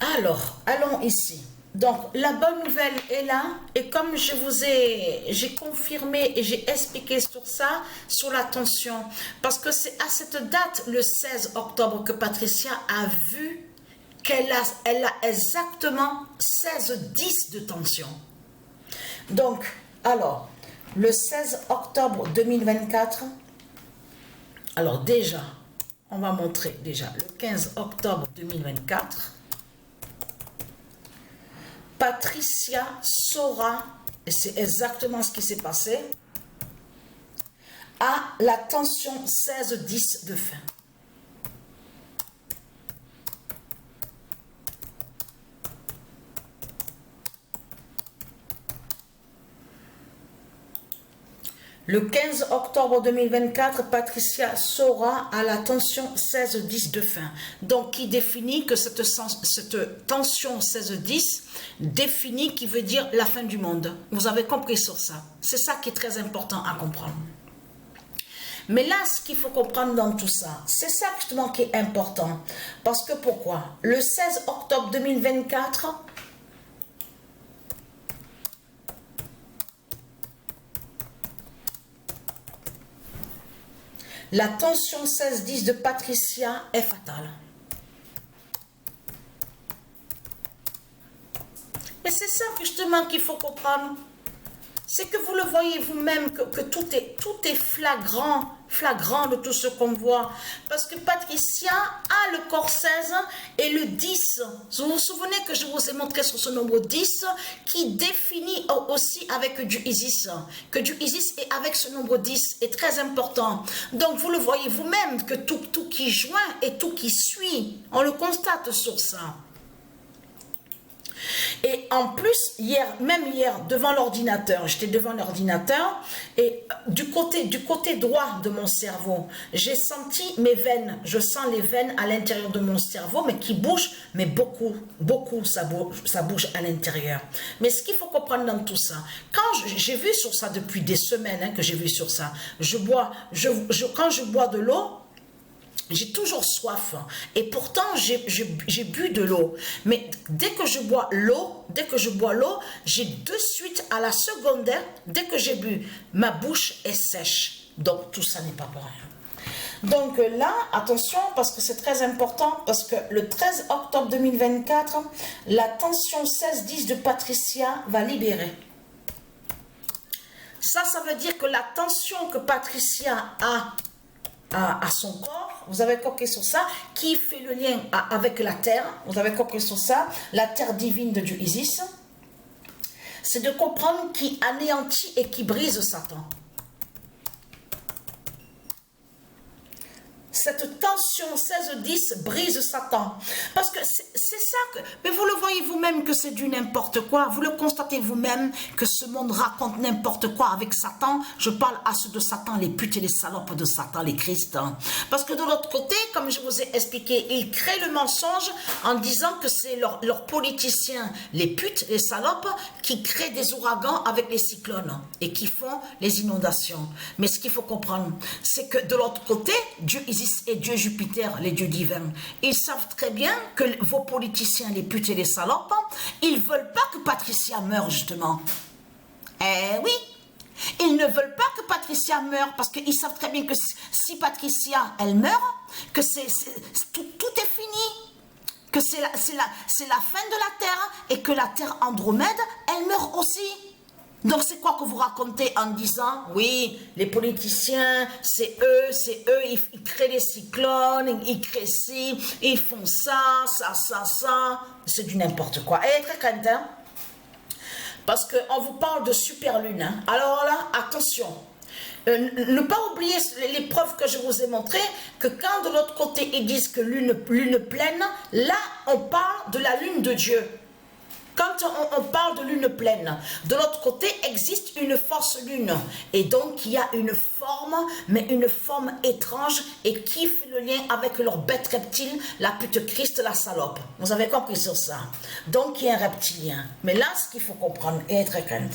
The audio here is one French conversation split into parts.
Alors, allons ici. Donc, la bonne nouvelle est là, et comme j'ai confirmé et j'ai expliqué sur ça, sur la tension, parce que c'est à cette date, le 16 octobre, que Patricia a vu elle a exactement 16,10 de tension. Donc, alors, le 16 octobre 2024, alors déjà, on va montrer déjà le 15 octobre 2024, Patricia saura, et c'est exactement ce qui s'est passé, à la tension 16,10 de fin. Le 15 octobre 2024, Patricia saura à la tension 16,10 de fin. Donc, qui définit que cette tension 16,10 définit qui veut dire la fin du monde. Vous avez compris sur ça. C'est ça qui est très important à comprendre. Mais là, ce qu'il faut comprendre dans tout ça, c'est ça justement qui est important. Parce que pourquoi? Le 16 octobre 2024, la tension 16,10 de Patricia est fatale. Mais c'est ça justement qu'il faut comprendre. C'est que vous le voyez vous-même que tout est flagrant de tout ce qu'on voit. Parce que Patricia a le corps 16 et le 10. Vous vous souvenez que je vous ai montré sur ce nombre 10 qui définit aussi avec du Isis. Que du Isis est avec ce nombre 10 est très important. Donc vous le voyez vous-même que tout qui joint et tout qui suit, on le constate sur ça. Et en plus, même hier, devant l'ordinateur, j'étais devant l'ordinateur et du côté droit de mon cerveau, j'ai senti mes veines, je sens les veines à l'intérieur de mon cerveau, mais qui bougent, mais beaucoup, ça bouge à l'intérieur. Mais ce qu'il faut comprendre dans tout ça, quand j'ai vu sur ça depuis des semaines que j'ai vu sur ça, quand je bois de l'eau, j'ai toujours soif et pourtant j'ai bu de l'eau. Mais dès que je bois l'eau, j'ai de suite à la secondaire, dès que j'ai bu, ma bouche est sèche. Donc tout ça n'est pas pour rien. Donc là, attention, parce que c'est très important, parce que le 13 octobre 2024, la tension 16,10 de Patricia va libérer. Ça veut dire que la tension que Patricia a à son corps, vous avez compris sur ça, qui fait le lien avec la terre, vous avez compris sur ça, la terre divine de Dieu Isis, c'est de comprendre qui anéantit et qui brise Satan. Cette tension 16-10 brise Satan. Parce que c'est ça que... Mais vous le voyez vous-même que c'est du n'importe quoi. Vous le constatez vous-même que ce monde raconte n'importe quoi avec Satan. Je parle à ceux de Satan, les putes et les salopes de Satan, les Christ. Parce que de l'autre côté, comme je vous ai expliqué, ils créent le mensonge en disant que c'est leurs politiciens, les putes, les salopes, qui créent des ouragans avec les cyclones et qui font les inondations. Mais ce qu'il faut comprendre, c'est que de l'autre côté, Dieu Isis et Dieu Jupiter, les dieux divins, ils savent très bien que vos politiciens, les putes et les salopes, ils ne veulent pas que Patricia meure justement. Eh oui, ils ne veulent pas que Patricia meure parce qu'ils savent très bien que si Patricia, elle meurt, que tout est fini, que c'est la fin de la Terre et que la Terre Andromède, elle meurt aussi. Donc c'est quoi que vous racontez en disant, oui, les politiciens, c'est eux, ils créent les cyclones, ils créent ci, ils font ça, c'est du n'importe quoi. Et très crainte, hein? Parce qu'on vous parle de super lune, hein? Alors là, attention, ne pas oublier les preuves que je vous ai montrées, que quand de l'autre côté ils disent que lune pleine, là on parle de la lune de Dieu. Quand on parle de lune pleine, de l'autre côté existe une force lune. Et donc il y a une forme, mais une forme étrange et qui fait le lien avec leur bête reptile, la pute Christ, la salope. Vous avez compris sur ça. Donc il y a un reptilien. Mais là, ce qu'il faut comprendre et être crainte,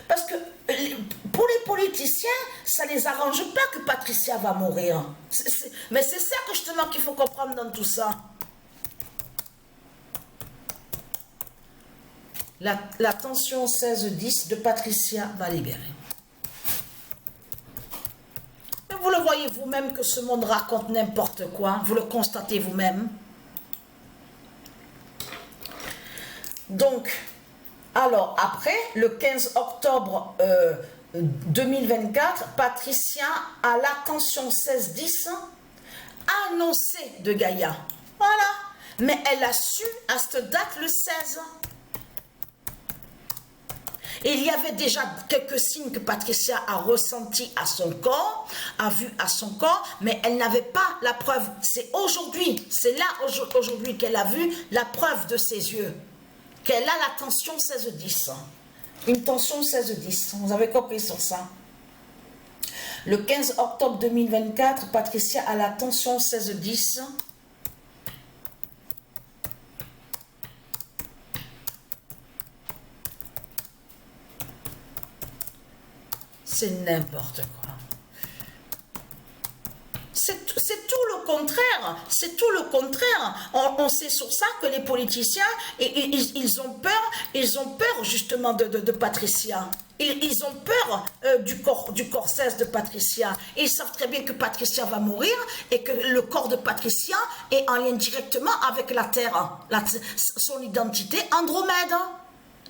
parce que pour les politiciens, ça ne les arrange pas que Patricia va mourir. Mais c'est ça que justement qu'il faut comprendre dans tout ça. La tension 16-10 de Patricia va libérer. Mais vous le voyez vous-même que ce monde raconte n'importe quoi. Vous le constatez vous-même. Donc, alors après, le 15 octobre 2024, Patricia, à la tension 16-10, a annoncé de Gaïa. Voilà. Mais elle a su à cette date le 16. Et il y avait déjà quelques signes que Patricia a ressentis à son corps, a vu à son corps, mais elle n'avait pas la preuve. C'est aujourd'hui, c'est là aujourd'hui qu'elle a vu la preuve de ses yeux. Qu'elle a la tension 16-10. Une tension 16-10. Vous avez compris sur ça? Le 15 octobre 2024, Patricia a la tension 16-10. C'est n'importe quoi. C'est tout le contraire. C'est tout le contraire. On sait sur ça que les politiciens, ils ont peur justement de Patricia. Ils ont peur du corps 16 de Patricia. Et ils savent très bien que Patricia va mourir et que le corps de Patricia est en lien directement avec la Terre, son identité Andromède.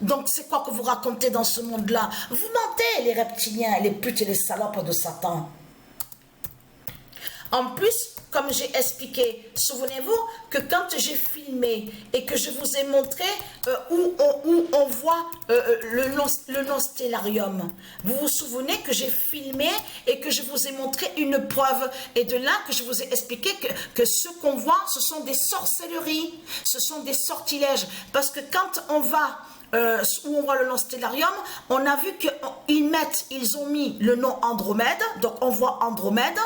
Donc c'est quoi que vous racontez dans ce monde-là? Vous mentez, les reptiliens, les putes et les salopes de Satan. En plus, comme j'ai expliqué, souvenez-vous que quand j'ai filmé et que je vous ai montré où on voit le non-stellarium, vous vous souvenez que j'ai filmé et que je vous ai montré une preuve. Et de là que je vous ai expliqué que ce qu'on voit, ce sont des sorcelleries, ce sont des sortilèges. Parce que quand on va... où on voit le nom stellarium, on a vu qu'ils ont mis le nom Andromède, donc on voit Andromède,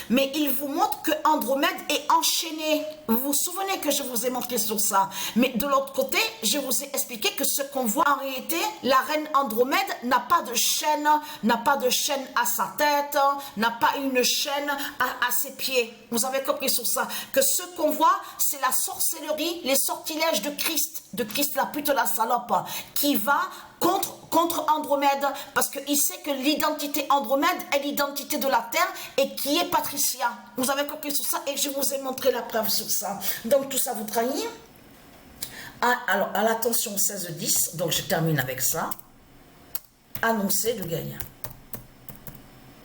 mais ils vous montrent que Andromède est enchaîné. Vous vous souvenez que je vous ai montré sur ça, mais de l'autre côté, je vous ai expliqué que ce qu'on voit en réalité, la reine Andromède n'a pas de chaîne à sa tête, n'a pas une chaîne à ses pieds. Vous avez compris sur ça, que ce qu'on voit, c'est la sorcellerie, les sortilèges de Christ la pute, la salope, qui va contre Andromède, parce qu'il sait que l'identité Andromède est l'identité de la Terre et qui est Patricia. Vous avez compris sur ça et je vous ai montré la preuve sur ça. Donc tout ça vous trahit. Alors à la tension 16-10, donc je termine avec ça. Annoncé de Gaïa.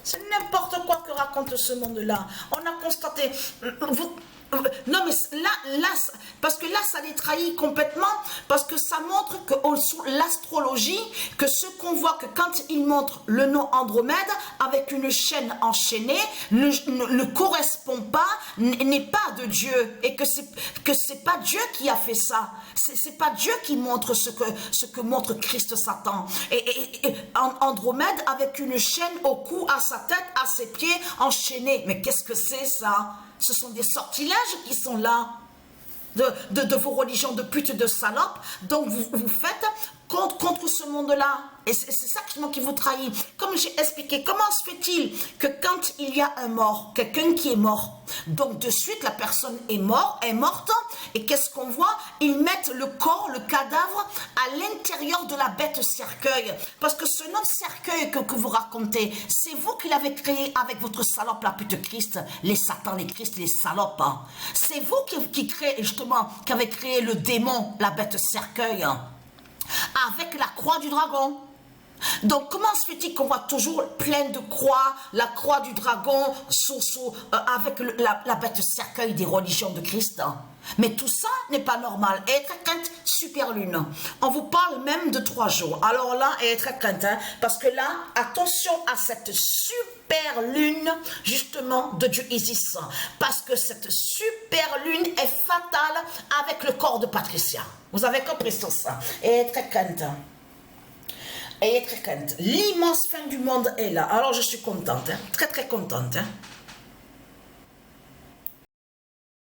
C'est n'importe quoi que raconte ce monde-là. On a constaté... Non mais là, parce que là ça les trahit complètement, parce que ça montre que l'astrologie, que ce qu'on voit, que quand il montre le nom Andromède avec une chaîne enchaînée, ne correspond pas, n'est pas de Dieu, et que c'est pas Dieu qui a fait ça, c'est pas Dieu qui montre ce que montre Christ Satan, et Andromède avec une chaîne au cou, à sa tête, à ses pieds enchaînés. Mais qu'est-ce que c'est ça? Ce sont des sortilèges qui sont là, de vos religions de putes, de salopes. Donc vous faites contre ce monde-là. Et c'est ça qui vous trahit. Comme j'ai expliqué, comment se fait-il que quand il y a un mort, quelqu'un qui est mort, donc de suite la personne est morte, et qu'est-ce qu'on voit? Ils mettent le corps, le cadavre, à l'intérieur de la bête cercueil. Parce que ce nom de cercueil que vous racontez, c'est vous qui l'avez créé avec votre salope, la pute Christ, les satans, les Christ, les salopes. Hein. C'est vous qui créez, justement, qui avez créé le démon, la bête cercueil, hein, avec la croix du dragon. Donc comment se fait-il qu'on voit toujours plein de croix, la croix du dragon avec la bête cercueil des religions de Christ, hein? Mais tout ça n'est pas normal. Et très crainte, super lune. On vous parle même de 3 jours. Alors là, et très crainte, hein, parce que là, attention à cette super lune, justement, de Dieu Isis. Parce que cette super lune est fatale avec le corps de Patricia. Vous avez compris sur ça. Et très crainte. Et très crainte. L'immense fin du monde est là. Alors je suis contente, hein, très très contente. Hein.